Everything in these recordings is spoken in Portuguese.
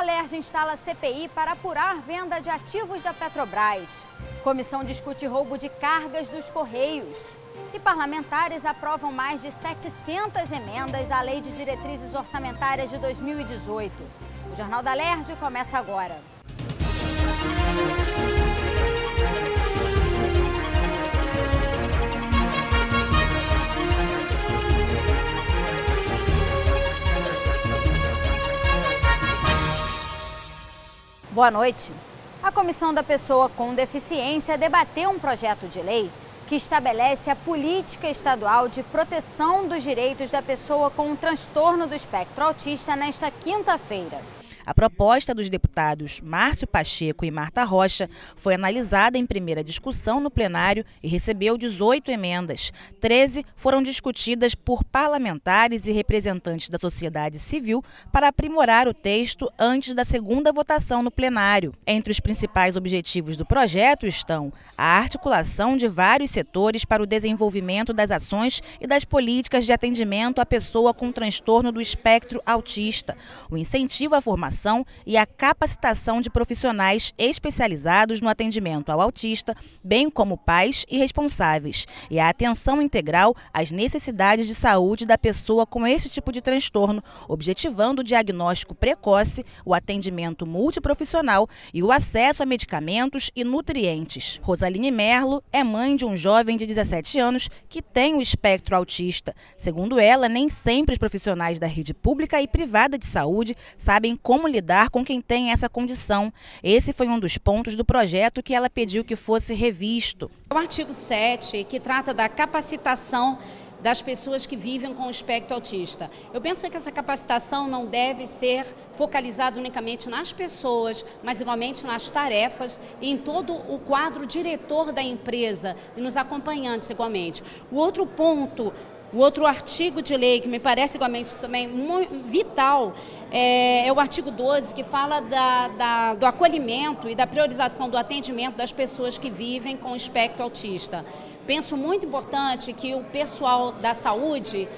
Alerj instala CPI para apurar venda de ativos da Petrobras. Comissão discute roubo de cargas dos Correios. E parlamentares aprovam mais de 700 emendas da Lei de Diretrizes Orçamentárias de 2018. O Jornal da Alerj começa agora. Boa noite. A Comissão da Pessoa com Deficiência debateu um projeto de lei que estabelece a política estadual de proteção dos direitos da pessoa com um transtorno do espectro autista nesta quinta-feira. A proposta dos deputados Márcio Pacheco e Marta Rocha foi analisada em primeira discussão no plenário e recebeu 18 emendas. 13 foram discutidas por parlamentares e representantes da sociedade civil para aprimorar o texto antes da segunda votação no plenário. Entre os principais objetivos do projeto estão a articulação de vários setores para o desenvolvimento das ações e das políticas de atendimento à pessoa com transtorno do espectro autista, o incentivo à formação e a capacitação de profissionais especializados no atendimento ao autista, bem como pais e responsáveis, e a atenção integral às necessidades de saúde da pessoa com esse tipo de transtorno, objetivando o diagnóstico precoce, o atendimento multiprofissional e o acesso a medicamentos e nutrientes. Rosaline Merlo é mãe de um jovem de 17 anos que tem o espectro autista. Segundo ela, nem sempre os profissionais da rede pública e privada de saúde sabem como lidar com quem tem essa condição. Esse foi um dos pontos do projeto que ela pediu que fosse revisto. O artigo 7, que trata da capacitação das pessoas que vivem com o espectro autista. Eu penso que essa capacitação não deve ser focalizada unicamente nas pessoas, mas igualmente nas tarefas e em todo o quadro diretor da empresa e nos acompanhantes igualmente. O outro artigo de lei que me parece igualmente também muito vital é o artigo 12, que fala do acolhimento e da priorização do atendimento das pessoas que vivem com espectro autista. Penso muito importante que o pessoal da saúde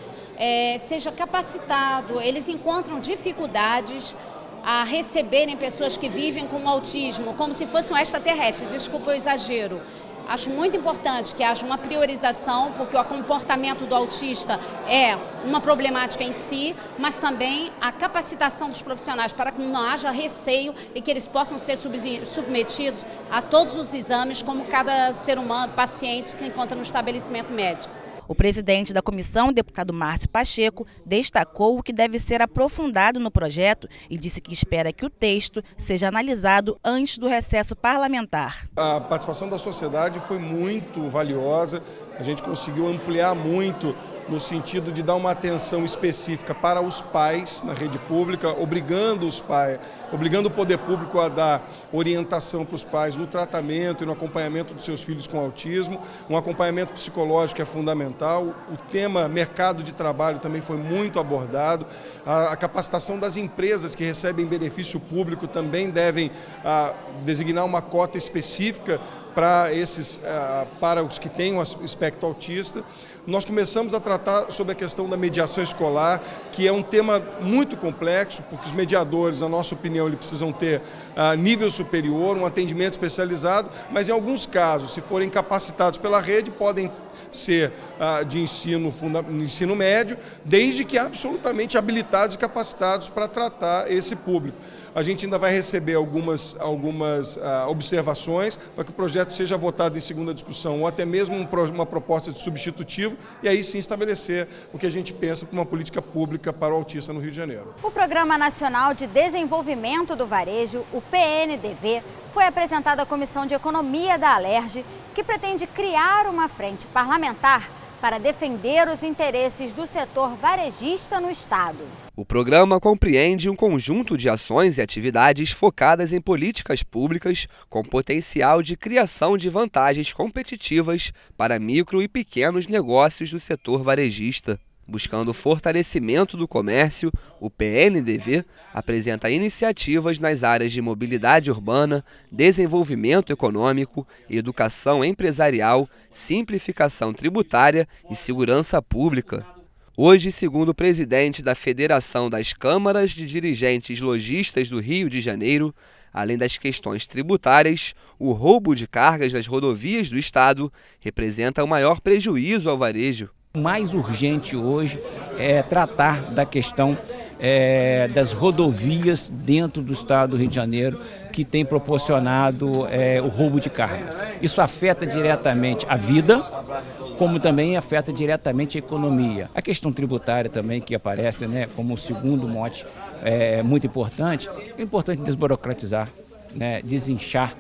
seja capacitado, eles encontram dificuldades a receberem pessoas que vivem com autismo, como se fossem um extraterrestre, desculpa o exagero. Acho muito importante que haja uma priorização, porque o comportamento do autista é uma problemática em si, mas também a capacitação dos profissionais para que não haja receio e que eles possam ser submetidos a todos os exames, como cada ser humano, paciente que encontra no estabelecimento médico. O presidente da comissão, o deputado Márcio Pacheco, destacou o que deve ser aprofundado no projeto e disse que espera que o texto seja analisado antes do recesso parlamentar. A participação da sociedade foi muito valiosa, a gente conseguiu ampliar muito no sentido de dar uma atenção específica para os pais na rede pública, obrigando o poder público a dar orientação para os pais no tratamento e no acompanhamento dos seus filhos com autismo. Um acompanhamento psicológico é fundamental. O tema mercado de trabalho também foi muito abordado. A capacitação das empresas que recebem benefício público também devem designar uma cota específica para os que têm o espectro autista. Nós começamos a tratar sobre a questão da mediação escolar, que é um tema muito complexo, porque os mediadores, na nossa opinião, eles precisam ter nível superior, um atendimento especializado, mas em alguns casos, se forem capacitados pela rede, podem ser de ensino médio, desde que absolutamente habilitados e capacitados para tratar esse público. A gente ainda vai receber algumas observações para que o projeto seja votado em segunda discussão ou até mesmo uma proposta de substitutivo e aí sim estabelecer o que a gente pensa para uma política pública para o autista no Rio de Janeiro. O Programa Nacional de Desenvolvimento do Varejo, o PNDV, foi apresentado à Comissão de Economia da Alerj, que pretende criar uma frente parlamentar para defender os interesses do setor varejista no Estado. O programa compreende um conjunto de ações e atividades focadas em políticas públicas com potencial de criação de vantagens competitivas para micro e pequenos negócios do setor varejista. Buscando o fortalecimento do comércio, o PNDV apresenta iniciativas nas áreas de mobilidade urbana, desenvolvimento econômico, educação empresarial, simplificação tributária e segurança pública. Hoje, segundo o presidente da Federação das Câmaras de Dirigentes Lojistas do Rio de Janeiro, além das questões tributárias, o roubo de cargas das rodovias do estado representa o maior prejuízo ao varejo. O mais urgente hoje é tratar da questão das rodovias dentro do estado do Rio de Janeiro, que tem proporcionado o roubo de cargas. Isso afeta diretamente a vida, como também afeta diretamente a economia. A questão tributária também, que aparece, né, como o segundo mote muito importante, é importante desburocratizar, né, desinchar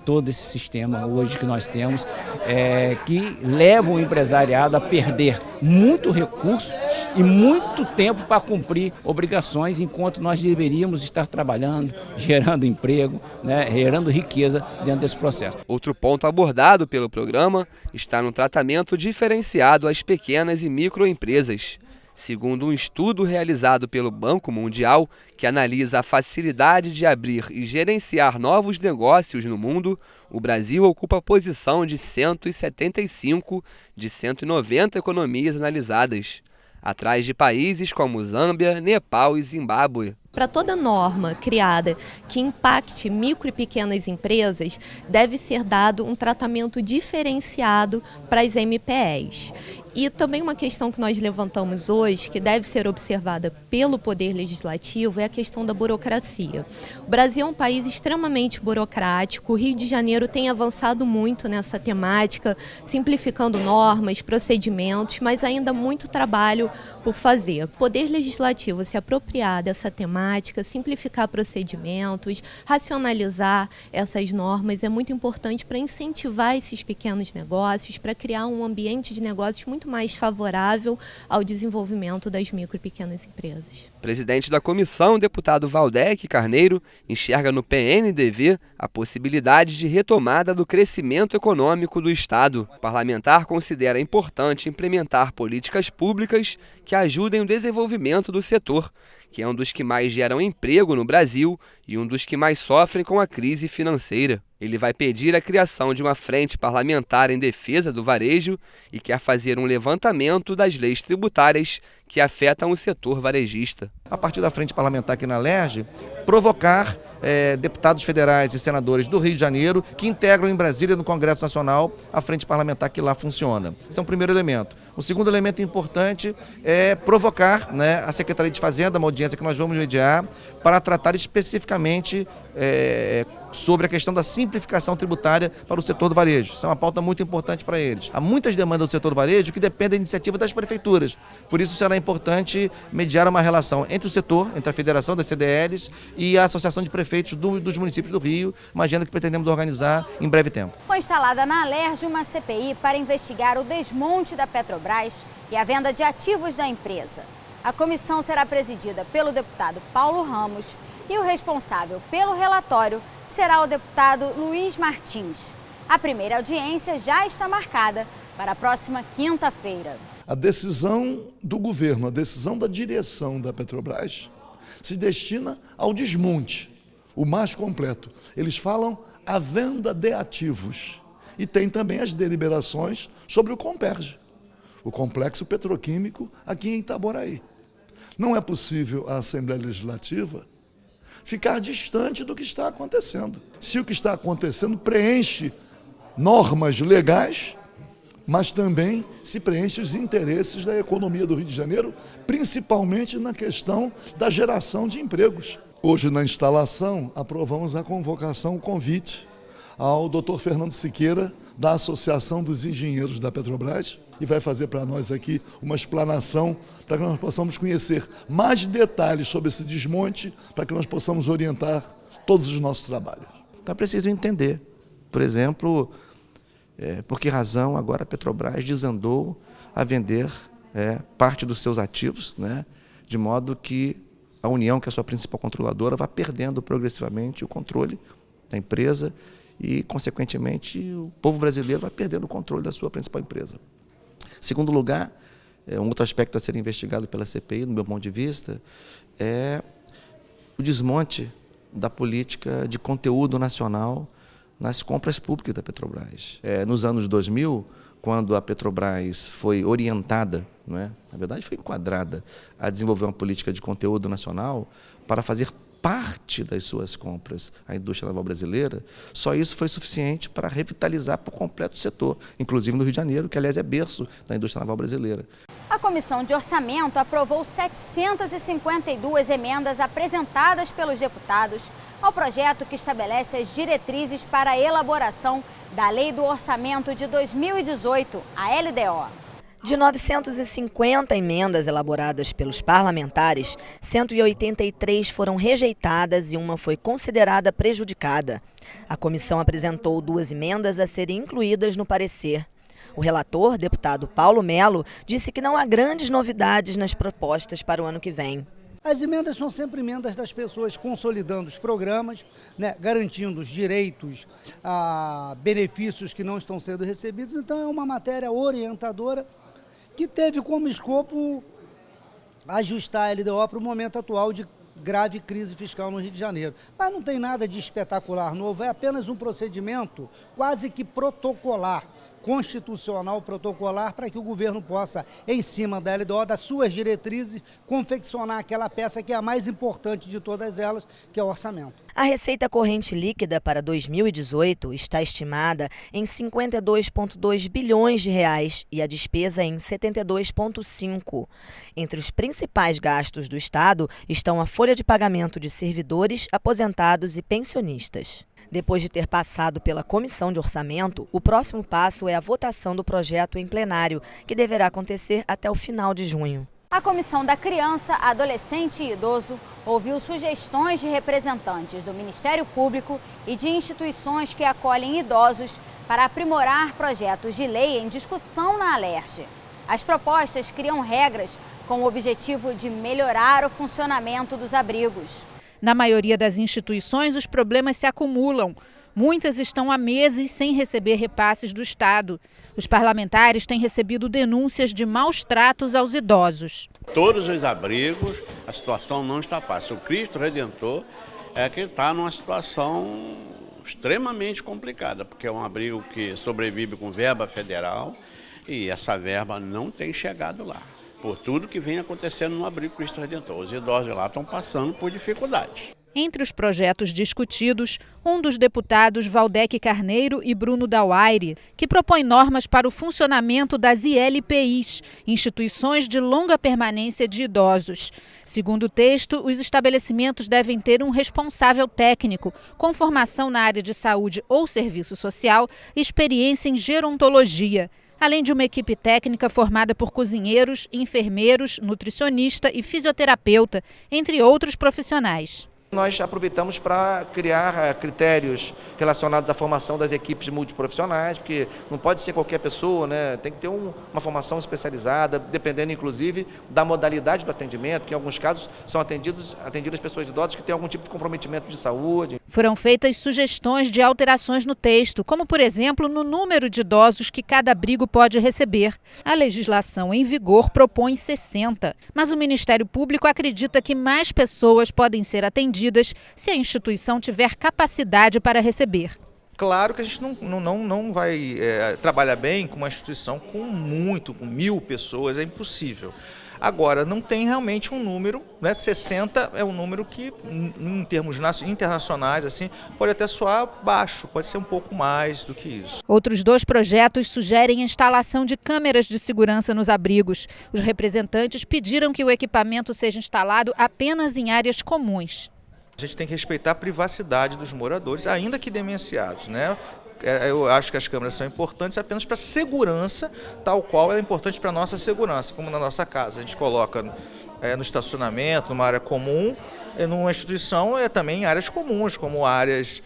todo esse sistema hoje que nós temos, que leva o empresariado a perder muito recurso e muito tempo para cumprir obrigações, enquanto nós deveríamos estar trabalhando, gerando emprego, né, gerando riqueza dentro desse processo. Outro ponto abordado pelo programa está no tratamento diferenciado às pequenas e microempresas. Segundo um estudo realizado pelo Banco Mundial, que analisa a facilidade de abrir e gerenciar novos negócios no mundo, o Brasil ocupa a posição de 175 de 190 economias analisadas, atrás de países como Zâmbia, Nepal e Zimbábue. Para toda norma criada que impacte micro e pequenas empresas, deve ser dado um tratamento diferenciado para as MPEs. E também uma questão que nós levantamos hoje, que deve ser observada pelo Poder Legislativo, é a questão da burocracia. O Brasil é um país extremamente burocrático, o Rio de Janeiro tem avançado muito nessa temática, simplificando normas, procedimentos, mas ainda muito trabalho por fazer. O Poder Legislativo se apropriar dessa temática, simplificar procedimentos, racionalizar essas normas é muito importante para incentivar esses pequenos negócios, para criar um ambiente de negócios muito mais favorável ao desenvolvimento das micro e pequenas empresas. O presidente da comissão, o deputado Valdec Carneiro, enxerga no PNDV a possibilidade de retomada do crescimento econômico do Estado. O parlamentar considera importante implementar políticas públicas que ajudem o desenvolvimento do setor, que é um dos que mais geram emprego no Brasil e um dos que mais sofrem com a crise financeira. Ele vai pedir a criação de uma frente parlamentar em defesa do varejo e quer fazer um levantamento das leis tributárias que afetam o setor varejista. A partir da frente parlamentar aqui na LERJ, provocar deputados federais e senadores do Rio de Janeiro que integram em Brasília, no Congresso Nacional, a frente parlamentar que lá funciona. Esse é um primeiro elemento. O segundo elemento importante é provocar, né, a Secretaria de Fazenda, uma audiência que nós vamos mediar, para tratar especificamente sobre a questão da simplificação tributária para o setor do varejo. Isso é uma pauta muito importante para eles. Há muitas demandas do setor do varejo que dependem da iniciativa das prefeituras. Por isso será importante mediar uma relação entre o setor, entre a Federação das CDLs e a Associação de Prefeitos dos municípios do Rio, uma agenda que pretendemos organizar em breve tempo. Foi instalada na LERJ uma CPI para investigar o desmonte da Petrobras e a venda de ativos da empresa. A comissão será presidida pelo deputado Paulo Ramos e o responsável pelo relatório será o deputado Luiz Martins. A primeira audiência já está marcada para a próxima quinta-feira. A decisão do governo, a decisão da direção da Petrobras se destina ao desmonte, o mais completo. Eles falam a venda de ativos e tem também as deliberações sobre o Comperj, o complexo petroquímico aqui em Itaboraí. Não é possível a Assembleia Legislativa ficar distante do que está acontecendo. Se o que está acontecendo preenche normas legais, mas também se preenche os interesses da economia do Rio de Janeiro, principalmente na questão da geração de empregos. Hoje, na instalação, aprovamos a convocação, o convite ao Dr. Fernando Siqueira, da Associação dos Engenheiros da Petrobras, e vai fazer para nós aqui uma explanação para que nós possamos conhecer mais detalhes sobre esse desmonte, para que nós possamos orientar todos os nossos trabalhos. Então é preciso entender, por exemplo, por que razão agora a Petrobras desandou a vender parte dos seus ativos, né, de modo que a União, que é a sua principal controladora, vai perdendo progressivamente o controle da empresa e, consequentemente, o povo brasileiro vai perdendo o controle da sua principal empresa. Segundo lugar, um outro aspecto a ser investigado pela CPI, no meu ponto de vista, é o desmonte da política de conteúdo nacional nas compras públicas da Petrobras. Nos anos 2000, quando a Petrobras foi orientada, não é? Na verdade foi enquadrada, a desenvolver uma política de conteúdo nacional para fazer parte das suas compras à indústria naval brasileira, só isso foi suficiente para revitalizar por completo o setor, inclusive no Rio de Janeiro, que aliás é berço da indústria naval brasileira. A Comissão de Orçamento aprovou 752 emendas apresentadas pelos deputados ao projeto que estabelece as diretrizes para a elaboração da Lei do Orçamento de 2018, a LDO. De 950 emendas elaboradas pelos parlamentares, 183 foram rejeitadas e uma foi considerada prejudicada. A comissão apresentou 2 emendas a serem incluídas no parecer. O relator, deputado Paulo Melo, disse que não há grandes novidades nas propostas para o ano que vem. As emendas são sempre emendas das pessoas consolidando os programas, né, garantindo os direitos a benefícios que não estão sendo recebidos. Então é uma matéria orientadora que teve como escopo ajustar a LDO para o momento atual de grave crise fiscal no Rio de Janeiro. Mas não tem nada de espetacular novo, é apenas um procedimento quase que protocolar, constitucional protocolar, para que o governo possa, em cima da LDO, das suas diretrizes, confeccionar aquela peça que é a mais importante de todas elas, que é o orçamento. A receita corrente líquida para 2018 está estimada em 52,2 bilhões de reais e a despesa em 72,5. Entre os principais gastos do Estado estão a folha de pagamento de servidores, aposentados e pensionistas. Depois de ter passado pela Comissão de Orçamento, o próximo passo é a votação do projeto em plenário, que deverá acontecer até o final de junho. A Comissão da Criança, Adolescente e Idoso ouviu sugestões de representantes do Ministério Público e de instituições que acolhem idosos para aprimorar projetos de lei em discussão na Alerj. As propostas criam regras com o objetivo de melhorar o funcionamento dos abrigos. Na maioria das instituições, os problemas se acumulam. Muitas estão há meses sem receber repasses do Estado. Os parlamentares têm recebido denúncias de maus tratos aos idosos. Todos os abrigos, a situação não está fácil. O Cristo Redentor é que está numa situação extremamente complicada, porque é um abrigo que sobrevive com verba federal e essa verba não tem chegado lá, por tudo que vem acontecendo no abrigo Cristo Redentor. Os idosos lá estão passando por dificuldades. Entre os projetos discutidos, um dos deputados Valdec Carneiro e Bruno Dauaire, que propõe normas para o funcionamento das ILPIs, instituições de longa permanência de idosos. Segundo o texto, os estabelecimentos devem ter um responsável técnico, com formação na área de saúde ou serviço social e experiência em gerontologia, além de uma equipe técnica formada por cozinheiros, enfermeiros, nutricionista e fisioterapeuta, entre outros profissionais. Nós aproveitamos para criar critérios relacionados à formação das equipes multiprofissionais, porque não pode ser qualquer pessoa, né? Tem que ter uma formação especializada, dependendo inclusive da modalidade do atendimento, que em alguns casos são atendidas pessoas idosas que têm algum tipo de comprometimento de saúde. Foram feitas sugestões de alterações no texto, como por exemplo no número de idosos que cada abrigo pode receber. A legislação em vigor propõe 60, mas o Ministério Público acredita que mais pessoas podem ser atendidas se a instituição tiver capacidade para receber. Claro que a gente não vai trabalhar bem com uma instituição com 1.000 pessoas, é impossível. Agora, não tem realmente um número, né? 60 é um número que, em termos internacionais, assim, pode até soar baixo, pode ser um pouco mais do que isso. Outros 2 projetos sugerem a instalação de câmeras de segurança nos abrigos. Os representantes pediram que o equipamento seja instalado apenas em áreas comuns. A gente tem que respeitar a privacidade dos moradores, ainda que demenciados, né? Eu acho que as câmeras são importantes apenas para segurança, tal qual é importante para a nossa segurança, como na nossa casa. A gente coloca no estacionamento, numa área comum, numa instituição também em áreas comuns, como áreas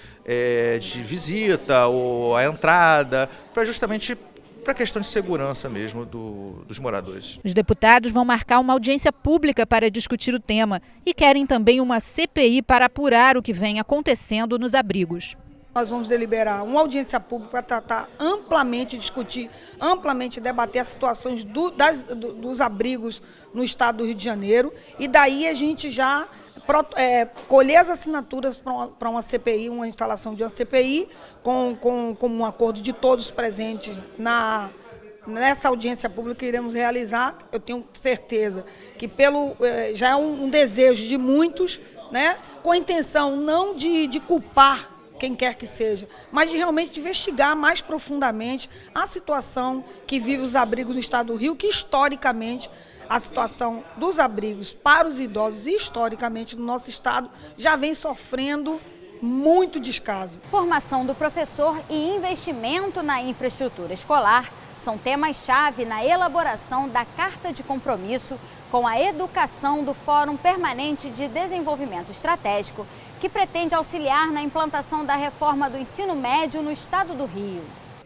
de visita ou a entrada, justamente para a questão de segurança mesmo dos moradores. Os deputados vão marcar uma audiência pública para discutir o tema e querem também uma CPI para apurar o que vem acontecendo nos abrigos. Nós vamos deliberar uma audiência pública para tratar amplamente, discutir, amplamente debater as situações dos abrigos no estado do Rio de Janeiro e daí a gente já colher as assinaturas para uma CPI, uma instalação de uma CPI com um acordo de todos presentes nessa audiência pública que iremos realizar, eu tenho certeza que já é um desejo de muitos, né, com a intenção não de culpar quem quer que seja, mas de realmente investigar mais profundamente a situação que vive os abrigos no estado do Rio, que historicamente a situação dos abrigos para os idosos, historicamente no nosso estado, já vem sofrendo muito descaso. Formação do professor e investimento na infraestrutura escolar são temas-chave na elaboração da Carta de Compromisso com a Educação do Fórum Permanente de Desenvolvimento Estratégico, que pretende auxiliar na implantação da reforma do ensino médio no estado do Rio.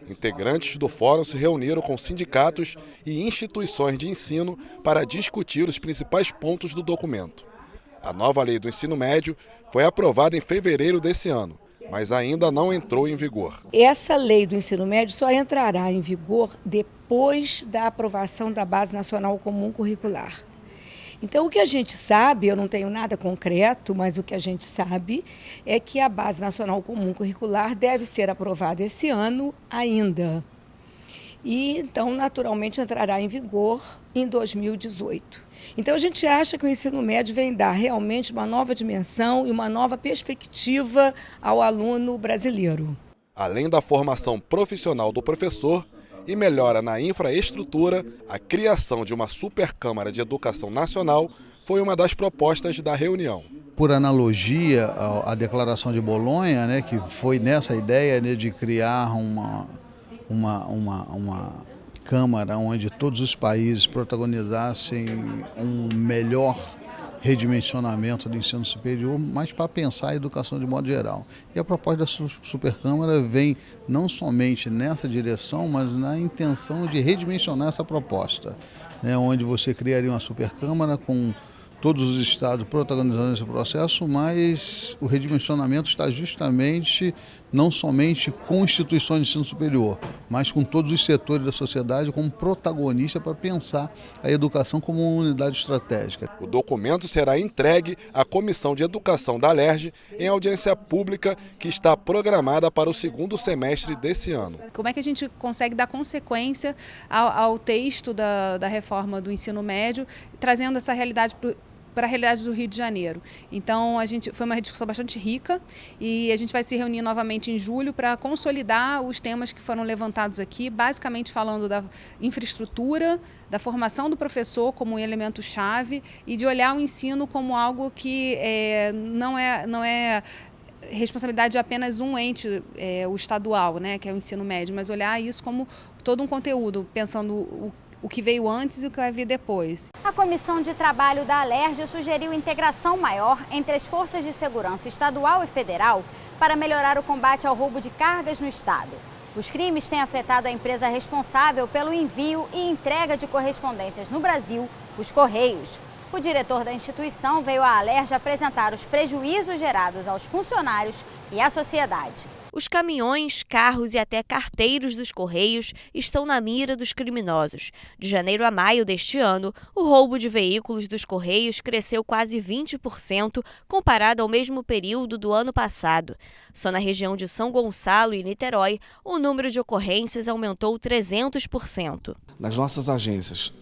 Integrantes do fórum se reuniram com sindicatos e instituições de ensino para discutir os principais pontos do documento. A nova lei do ensino médio foi aprovada em fevereiro desse ano, mas ainda não entrou em vigor. Essa lei do ensino médio só entrará em vigor depois da aprovação da Base Nacional Comum Curricular. Então, o que a gente sabe, eu não tenho nada concreto, mas o que a gente sabe é que a Base Nacional Comum Curricular deve ser aprovada esse ano ainda. E, então, naturalmente, entrará em vigor em 2018. Então, a gente acha que o ensino médio vem dar realmente uma nova dimensão e uma nova perspectiva ao aluno brasileiro. Além da formação profissional do professor e melhora na infraestrutura, a criação de uma supercâmara de educação nacional foi uma das propostas da reunião. Por analogia à Declaração de Bolonha, né, que foi nessa ideia, né, de criar uma Câmara onde todos os países protagonizassem um melhor redimensionamento do ensino superior, mas para pensar a educação de modo geral. E a proposta da Supercâmara vem não somente nessa direção, mas na intenção de redimensionar essa proposta, né, onde você criaria uma Supercâmara com todos os estados protagonizando esse processo, mas o redimensionamento está justamente não somente com instituições de ensino superior, mas com todos os setores da sociedade como protagonista para pensar a educação como uma unidade estratégica. O documento será entregue à Comissão de Educação da Alerj em audiência pública que está programada para o segundo semestre desse ano. Como é que a gente consegue dar consequência ao texto da reforma do ensino médio, trazendo essa realidade para a realidade do Rio de Janeiro. Então, foi uma discussão bastante rica e a gente vai se reunir novamente em julho para consolidar os temas que foram levantados aqui, basicamente falando da infraestrutura, da formação do professor como um elemento-chave e de olhar o ensino como algo que não é responsabilidade de apenas um ente, o estadual, né, que é o ensino médio, mas olhar isso como todo um conteúdo, pensando o que veio antes e o que vai vir depois. A Comissão de Trabalho da Alerj sugeriu integração maior entre as forças de segurança estadual e federal para melhorar o combate ao roubo de cargas no estado. Os crimes têm afetado a empresa responsável pelo envio e entrega de correspondências no Brasil, os Correios. O diretor da instituição veio à Alerj apresentar os prejuízos gerados aos funcionários e à sociedade. Os caminhões, carros e até carteiros dos Correios estão na mira dos criminosos. De janeiro a maio deste ano, o roubo de veículos dos Correios cresceu quase 20% comparado ao mesmo período do ano passado. Só na região de São Gonçalo e Niterói, o número de ocorrências aumentou 300%. Nas nossas agências,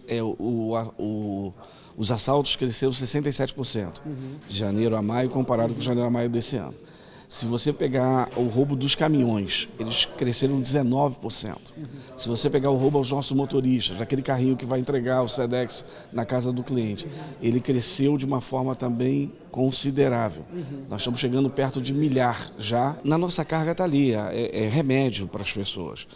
os assaltos cresceram 67%, de janeiro a maio comparado com janeiro a maio desse ano. Se você pegar o roubo dos caminhões, eles cresceram 19%. Se você pegar o roubo aos nossos motoristas, daquele carrinho que vai entregar o Sedex na casa do cliente, ele cresceu de uma forma também considerável. Nós estamos chegando perto de 1 milhar já. Na nossa carga está ali, é remédio para as pessoas.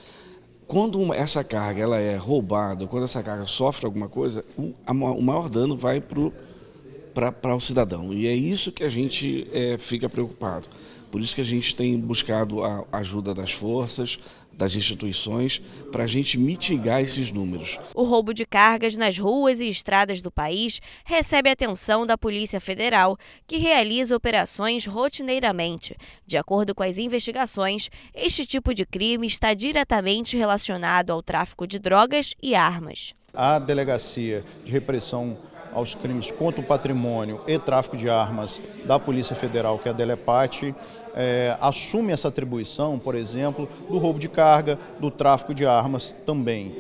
Quando essa carga ela é roubada, quando essa carga sofre alguma coisa, o maior dano vai para o cidadão. E é isso que a gente fica preocupado. Por isso que a gente tem buscado a ajuda das forças, das instituições, para a gente mitigar esses números. O roubo de cargas nas ruas e estradas do país recebe atenção da Polícia Federal, que realiza operações rotineiramente. De acordo com as investigações, este tipo de crime está diretamente relacionado ao tráfico de drogas e armas. A Delegacia de Repressão aos Crimes contra o Patrimônio e Tráfico de Armas da Polícia Federal, que é a Delepate, assume essa atribuição, por exemplo, do roubo de carga, do tráfico de armas também.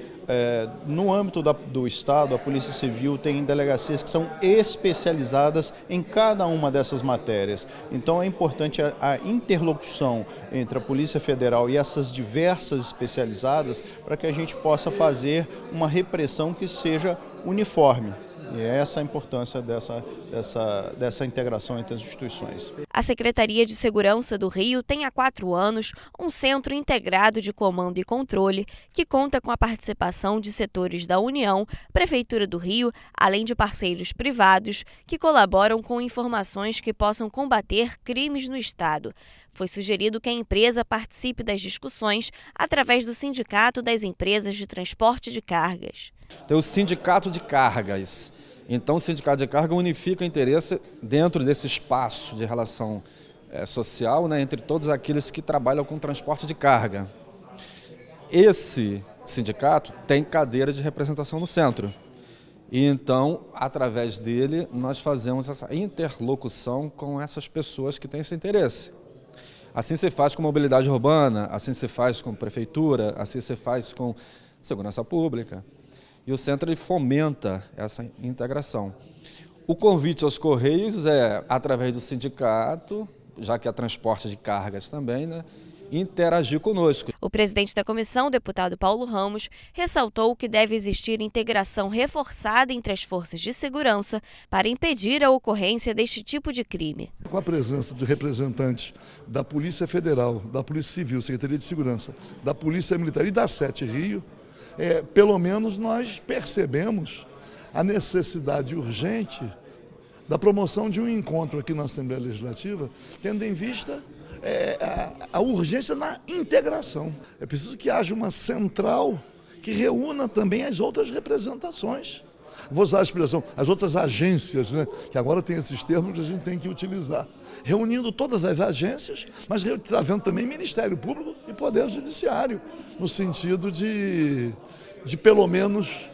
No âmbito do Estado, a Polícia Civil tem delegacias que são especializadas em cada uma dessas matérias. Então é importante a interlocução entre a Polícia Federal e essas diversas especializadas para que a gente possa fazer uma repressão que seja uniforme. E essa é a importância dessa integração entre as instituições. A Secretaria de Segurança do Rio tem há 4 anos um centro integrado de comando e controle que conta com a participação de setores da União, Prefeitura do Rio, além de parceiros privados que colaboram com informações que possam combater crimes no Estado. Foi sugerido que a empresa participe das discussões através do Sindicato das Empresas de Transporte de Cargas. Tem o Sindicato de Cargas. Então, o Sindicato de Carga unifica interesse dentro desse espaço de relação social, né, entre todos aqueles que trabalham com transporte de carga. Esse sindicato tem cadeira de representação no centro. E então, através dele, nós fazemos essa interlocução com essas pessoas que têm esse interesse. Assim se faz com mobilidade urbana, assim se faz com prefeitura, assim se faz com segurança pública. E o centro ele fomenta essa integração. O convite aos Correios é, através do sindicato, já que é transporte de cargas também, né, interagir conosco. O presidente da comissão, o deputado Paulo Ramos, ressaltou que deve existir integração reforçada entre as forças de segurança para impedir a ocorrência deste tipo de crime. Com a presença de representantes da Polícia Federal, da Polícia Civil, Secretaria de Segurança, da Polícia Militar e da 7 Rio, pelo menos nós percebemos a necessidade urgente da promoção de um encontro aqui na Assembleia Legislativa, tendo em vista a urgência na integração. É preciso que haja uma central que reúna também as outras representações. Vou usar a expressão, as outras agências, né, que agora tem esses termos que a gente tem que utilizar. Reunindo todas as agências, mas trazendo também Ministério Público e Poder Judiciário, no sentido de pelo menos,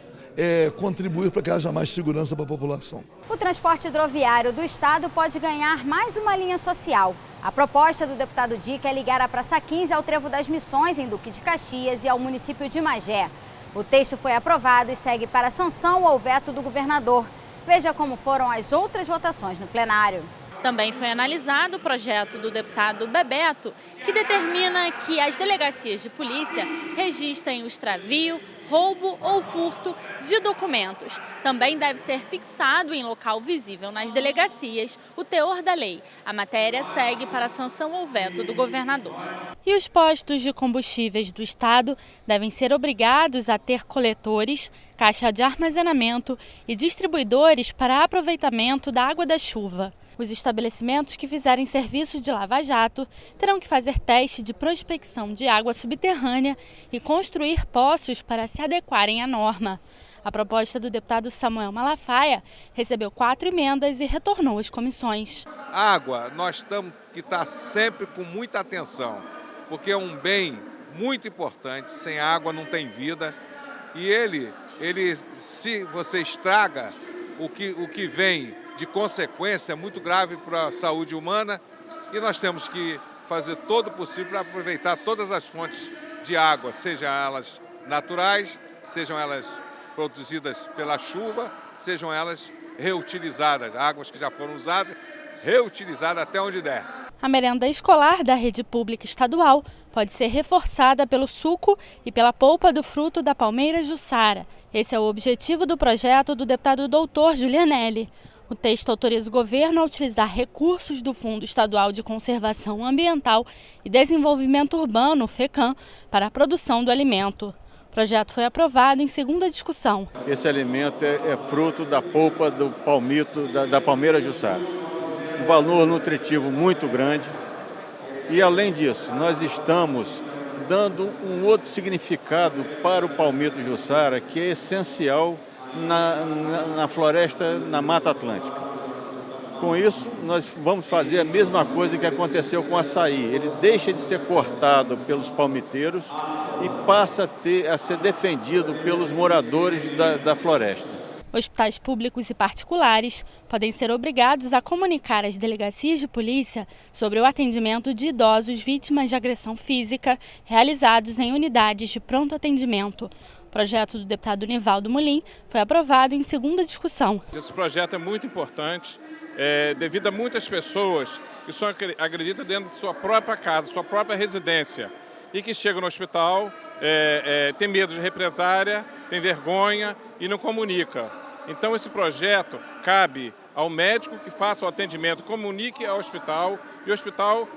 contribuir para que haja mais segurança para a população. O transporte hidroviário do estado pode ganhar mais uma linha social. A proposta do deputado Dica é ligar a Praça 15 ao Trevo das Missões, em Duque de Caxias, e ao município de Magé. O texto foi aprovado e segue para a sanção ou veto do governador. Veja como foram as outras votações no plenário. Também foi analisado o projeto do deputado Bebeto, que determina que as delegacias de polícia registrem o extravio, roubo ou furto de documentos. Também deve ser fixado em local visível nas delegacias o teor da lei. A matéria segue para a sanção ou veto do governador. E os postos de combustíveis do estado devem ser obrigados a ter coletores, caixa de armazenamento e distribuidores para aproveitamento da água da chuva. Os estabelecimentos que fizerem serviço de lava-jato terão que fazer teste de prospecção de água subterrânea e construir poços para se adequarem à norma. A proposta do deputado Samuel Malafaia recebeu 4 emendas e retornou às comissões. Água, nós temos que estar sempre com muita atenção, porque é um bem muito importante, sem água não tem vida. E ele se você estraga, o que vem de consequência é muito grave para a saúde humana, e nós temos que fazer todo o possível para aproveitar todas as fontes de água, sejam elas naturais, sejam elas produzidas pela chuva, sejam elas reutilizadas, águas que já foram usadas, reutilizadas até onde der. A merenda escolar da rede pública estadual pode ser reforçada pelo suco e pela polpa do fruto da palmeira jussara. Esse é o objetivo do projeto do deputado doutor Julianelli. O texto autoriza o governo a utilizar recursos do Fundo Estadual de Conservação Ambiental e Desenvolvimento Urbano, FECAM, para a produção do alimento. O projeto foi aprovado em segunda discussão. Esse alimento é fruto da polpa do palmito, da palmeira jussara. Um valor nutritivo muito grande. E, além disso, nós estamos dando um outro significado para o palmito jussara, que é essencial na floresta, na Mata Atlântica. Com isso, nós vamos fazer a mesma coisa que aconteceu com o açaí. Ele deixa de ser cortado pelos palmiteiros e passa a ser defendido pelos moradores da floresta. Hospitais públicos e particulares podem ser obrigados a comunicar às delegacias de polícia sobre o atendimento de idosos vítimas de agressão física realizados em unidades de pronto atendimento. O projeto do deputado Nivaldo Molim foi aprovado em segunda discussão. Esse projeto é muito importante devido a muitas pessoas que são agredidas dentro de sua própria casa, sua própria residência e que chegam no hospital, tem medo de represária, tem vergonha e não comunica. Então esse projeto cabe ao médico que faça o atendimento, comunique ao hospital e o hospital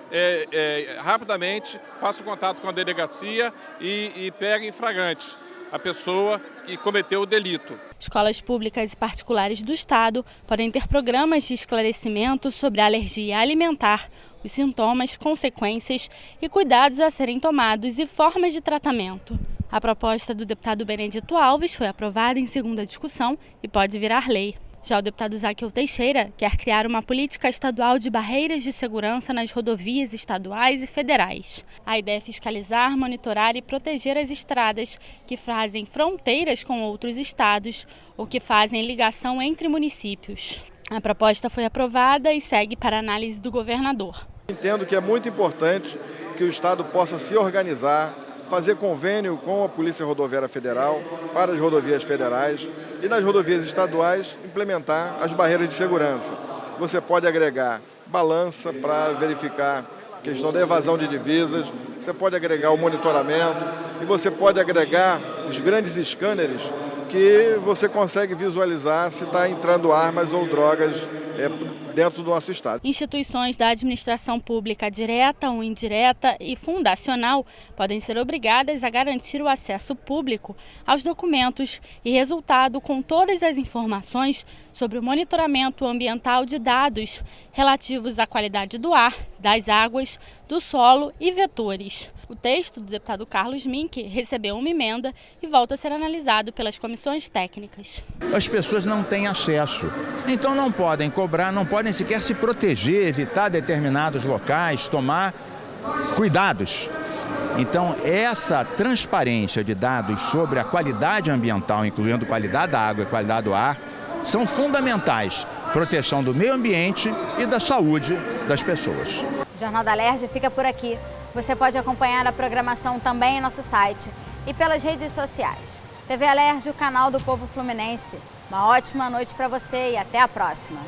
rapidamente faça o contato com a delegacia e pegue em flagrante a pessoa que cometeu o delito. Escolas públicas e particulares do Estado podem ter programas de esclarecimento sobre a alergia alimentar, os sintomas, consequências e cuidados a serem tomados e formas de tratamento. A proposta do deputado Benedito Alves foi aprovada em segunda discussão e pode virar lei. Já o deputado Zaqueu Teixeira quer criar uma política estadual de barreiras de segurança nas rodovias estaduais e federais. A ideia é fiscalizar, monitorar e proteger as estradas que fazem fronteiras com outros estados ou que fazem ligação entre municípios. A proposta foi aprovada e segue para análise do governador. Entendo que é muito importante que o Estado possa se organizar, fazer convênio com a Polícia Rodoviária Federal para as rodovias federais e nas rodovias estaduais implementar as barreiras de segurança. Você pode agregar balança para verificar a questão da evasão de divisas, você pode agregar o monitoramento e você pode agregar os grandes scanners que você consegue visualizar se está entrando armas ou drogas dentro do nosso estado. Instituições da administração pública direta ou indireta e fundacional podem ser obrigadas a garantir o acesso público aos documentos e resultado com todas as informações sobre o monitoramento ambiental de dados relativos à qualidade do ar, das águas, do solo e vetores. O texto do deputado Carlos Mink recebeu uma emenda e volta a ser analisado pelas comissões técnicas. As pessoas não têm acesso, então não podem cobrar, não podem sequer se proteger, evitar determinados locais, tomar cuidados. Então, essa transparência de dados sobre a qualidade ambiental, incluindo qualidade da água e qualidade do ar, são fundamentais. Proteção do meio ambiente e da saúde das pessoas. O Jornal da Alerj fica por aqui. Você pode acompanhar a programação também em nosso site e pelas redes sociais. TV Alerj, o canal do povo fluminense. Uma ótima noite para você e até a próxima.